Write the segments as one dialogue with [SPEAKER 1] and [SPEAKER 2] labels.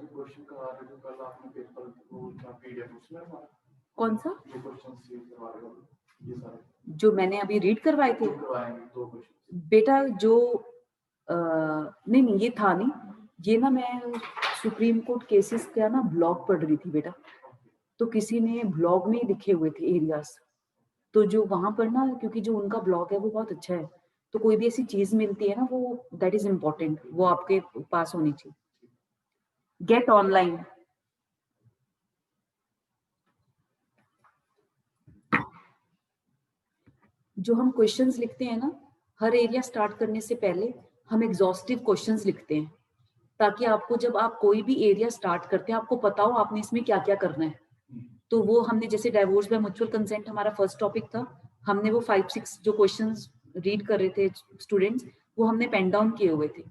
[SPEAKER 1] Question का आ रहा है जो कल आपने पेपर वो क्या पीडीएफ उसमें हमारा
[SPEAKER 2] कौन सा
[SPEAKER 1] जो क्वेश्चन सेव करवा रहे हो ये सारे
[SPEAKER 2] जो मैंने अभी रीड करवाए थे
[SPEAKER 1] करवाएंगे दो क्वेश्चन
[SPEAKER 2] बेटा जो नहीं ये था नहीं, ये ना मैं सुप्रीम कोर्ट केसेस का ना ब्लॉग पढ़ रही थी बेटा, तो किसी ने ब्लॉग में ही लिखे हुए थे एरियाज, तो जो वहां पर ना क्योंकि जो उनका ब्लॉग है वो बहुत अच्छा है, तो कोई भी ऐसी चीज मिलती है ना वो दैट इज इम्पोर्टेंट, वो आपके पास होनी चाहिए। गेट ऑनलाइन जो हम क्वेश्चंस लिखते हैं ना, हर एरिया स्टार्ट करने से पहले हम एग्जॉस्टिव क्वेश्चंस लिखते हैं, ताकि आपको जब आप कोई भी एरिया स्टार्ट करते हैं आपको पता हो आपने इसमें क्या क्या करना है। तो वो हमने जैसे डाइवोर्स बाय म्यूचुअल कंसेंट हमारा फर्स्ट टॉपिक था, हमने वो 5-6 जो क्वेश्चंस रीड कर रहे थे स्टूडेंट्स, वो हमने पेन डाउन किए हुए थे,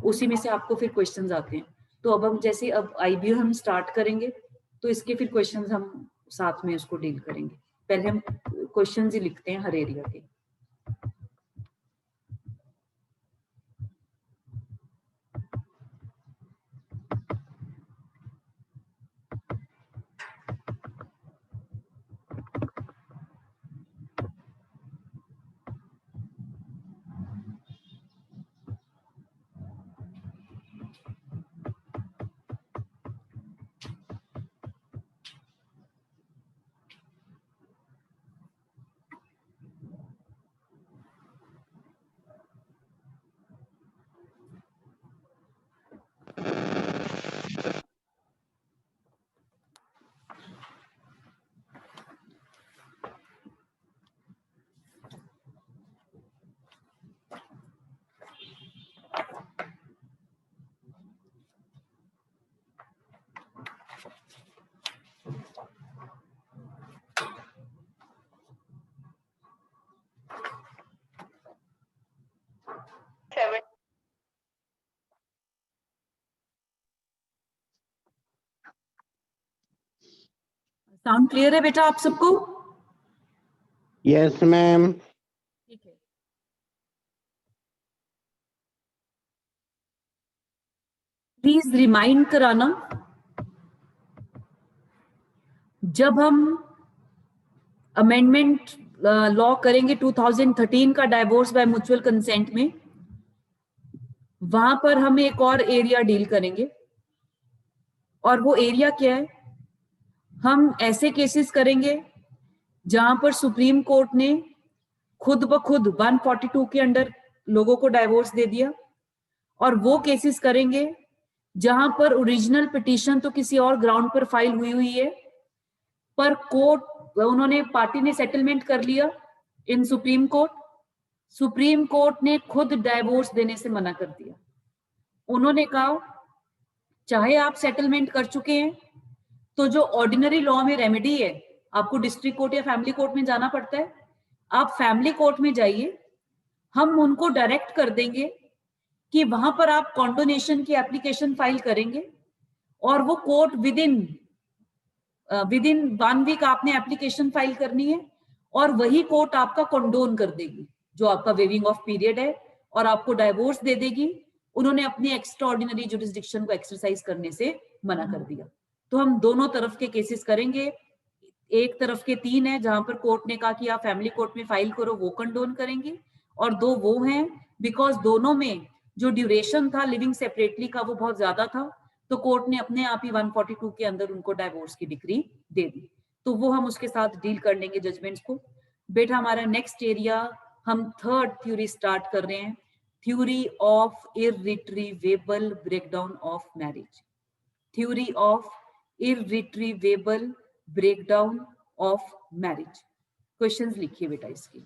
[SPEAKER 2] उसी में से आपको फिर क्वेश्चंस आते हैं। तो अब हम जैसे अब आईबीओ हम स्टार्ट करेंगे तो इसके फिर क्वेश्चंस हम साथ में उसको डील करेंगे, पहले हम क्वेश्चंस ही लिखते हैं हर एरिया के। साउंड क्लियर है बेटा आप सबको?
[SPEAKER 3] Yes ma'am.
[SPEAKER 2] ठीक है। प्लीज रिमाइंड कराना, जब हम अमेंडमेंट लॉ करेंगे 2013 का डाइवोर्स बाय म्यूचुअल कंसेंट में, वहां पर हम एक और एरिया डील करेंगे, और वो एरिया क्या है, हम ऐसे केसेस करेंगे जहां पर सुप्रीम कोर्ट ने खुद ब खुद 142 के अंडर लोगों को डाइवोर्स दे दिया, और वो केसेस करेंगे जहां पर ओरिजिनल पिटीशन तो किसी और ग्राउंड पर फाइल हुई है, पर कोर्ट उन्होंने पार्टी ने सेटलमेंट कर लिया इन सुप्रीम कोर्ट, सुप्रीम कोर्ट ने खुद डाइवोर्स देने से मना कर दिया। उन्होंने कहा चाहे आप सेटलमेंट कर चुके हैं तो जो ऑर्डिनरी लॉ में रेमेडी है, आपको डिस्ट्रिक्ट कोर्ट या फैमिली कोर्ट में जाना पड़ता है, आप फैमिली कोर्ट में जाइए, हम उनको डायरेक्ट कर देंगे कि वहां पर आप कॉन्डोनेशन की एप्लीकेशन फाइल करेंगे, और वो कोर्ट विद इन 1 वीक आपने एप्लीकेशन फाइल करनी है, और वही कोर्ट आपका कंडोन कर देगी जो आपका वेविंग ऑफ पीरियड है, और आपको डाइवोर्स दे देगी। उन्होंने अपनी एक्स्ट्रा ऑर्डिनरी जुरिस्डिक्शन को एक्सरसाइज करने से मना कर दिया। तो हम दोनों तरफ के केसेस करेंगे, एक तरफ के 3 है जहां पर कोर्ट ने कहा कि आप फैमिली कोर्ट में फाइल करो, वो कंडोन करेंगे, और 2 वो हैं बिकॉज दोनों में जो ड्यूरेशन था लिविंग सेपरेटली का वो बहुत ज्यादा था, तो कोर्ट ने अपने आप ही 142 के अंदर उनको डाइवोर्स की डिक्री दे दी। तो वो हम उसके साथ डील कर लेंगे जजमेंट्स को। बेटा हमारा नेक्स्ट एरिया हम थर्ड थ्योरी स्टार्ट कर रहे हैं, theory of irretrievable breakdown of marriage. Theory of irretrievable breakdown of marriage. Questions लिखिए बेटा, इसके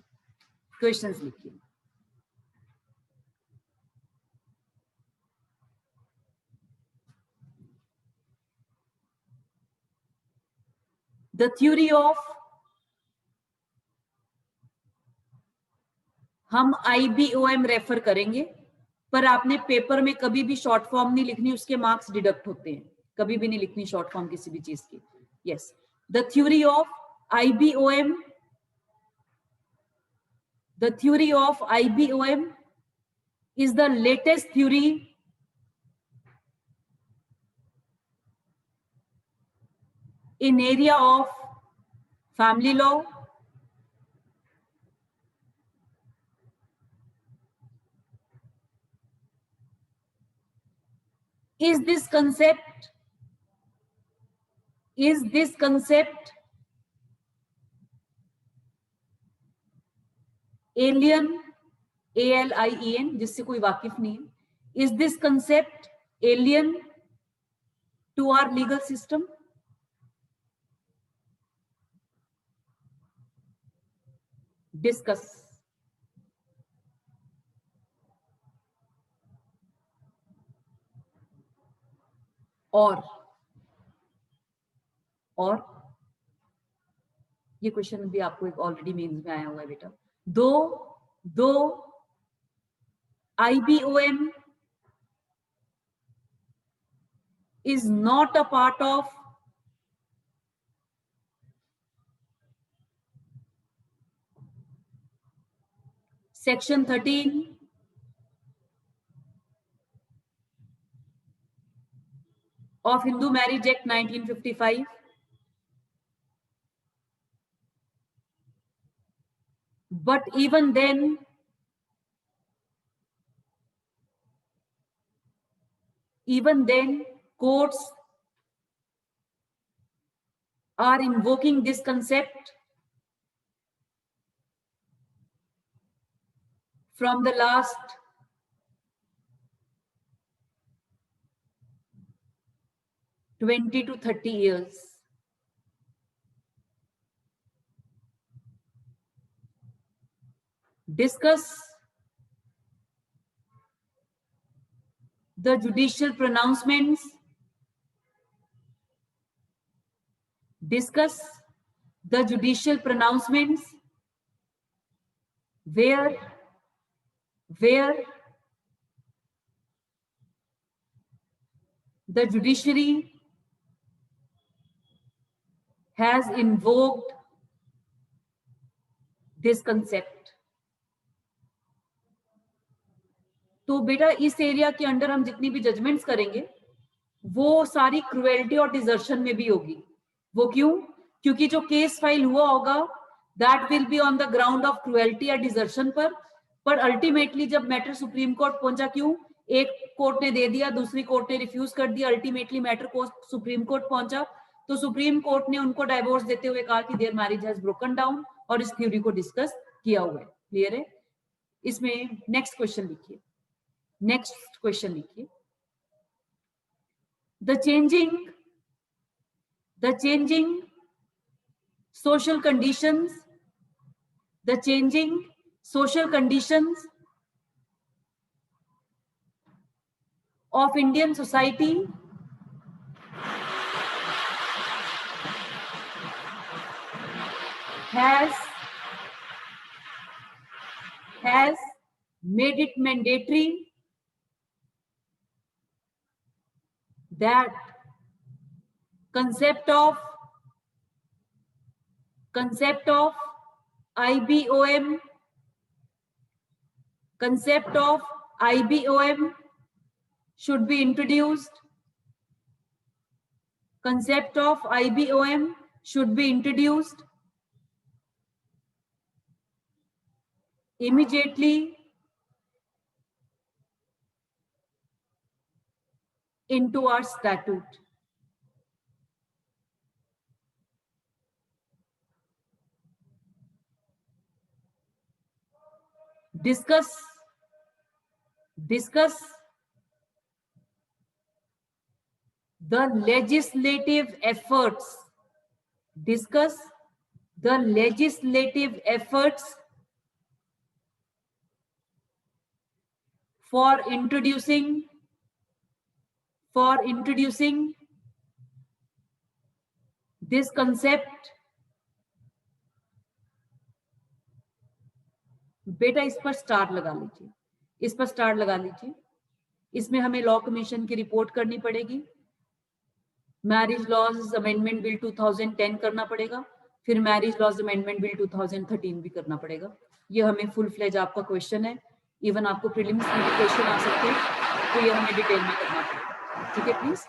[SPEAKER 2] क्वेश्चंस लिखिए। द थ्योरी ऑफ, हम IBOM रेफर करेंगे, पर आपने पेपर में कभी भी शॉर्ट फॉर्म नहीं लिखनी, उसके मार्क्स डिडक्ट होते हैं, कभी भी नहीं लिखनी शॉर्ट फॉर्म किसी भी चीज की। Yes, the theory of IBOM, the theory of IBOM is the latest theory in area of family law, is this concept alien, ALIEN, जिससे कोई वाकिफ नहीं है, is this concept alien to our legal system? Discuss. और ये question भी आपको एक ऑलरेडी मेंस में आया हुआ है बेटा. दो IBOM is not a part of Section 13 of Hindu Marriage Act 1955. But even then, courts are invoking this concept from the last 20 to 30 years. Discuss the judicial pronouncements. Discuss the judicial pronouncements where the judiciary has invoked this concept. तो बेटा इस area के under हम जितनी भी judgements करेंगे वो सारी क्रुएल्टी और डिजर्शन में भी होगी. वो क्यों? क्योंकि जो केस फाइल हुआ होगा that will be on the ground of cruelty या डिजर्शन पर अल्टीमेटली जब मैटर सुप्रीम कोर्ट पहुंचा, क्यों? एक कोर्ट ने दे दिया, दूसरी कोर्ट ने रिफ्यूज कर दिया, अल्टीमेटली मैटर को सुप्रीम कोर्ट पहुंचा, तो सुप्रीम कोर्ट ने उनको डाइवोर्स देते हुए कहा कि there marriage has broken down और इस थ्योरी को डिस्कस किया हुआ है. क्लियर है? इसमें नेक्स्ट क्वेश्चन लिखिए. The changing social conditions of Indian society has made it mandatory that concept of IBOM should be introduced. Concept of IBOM should be introduced immediately into our statute. Discuss the legislative efforts. Discuss the legislative efforts for introducing this concept. बेटा इस पर star लगा लीजिए. इसमें हमें law commission की report करनी पड़ेगी, मैरिज लॉज अमेंडमेंट बिल 2010 करना पड़ेगा, फिर मैरिज लॉज अमेंडमेंट बिल 2013 भी करना पड़ेगा. ये हमें फुल फ्लेज आपका क्वेश्चन है. इवन आपको प्रीलिम्स में भी क्वेश्चन आ सकते हैं, तो ये हमें डिटेल में करना पड़ेगा. ठीक है प्लीज.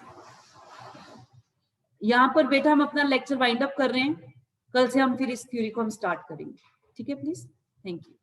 [SPEAKER 2] यहाँ पर बेटा हम अपना लेक्चर वाइंड अप कर रहे हैं, कल से हम फिर इस थ्योरी को हम स्टार्ट करेंगे। ठीक है प्लीज, थैंक यू।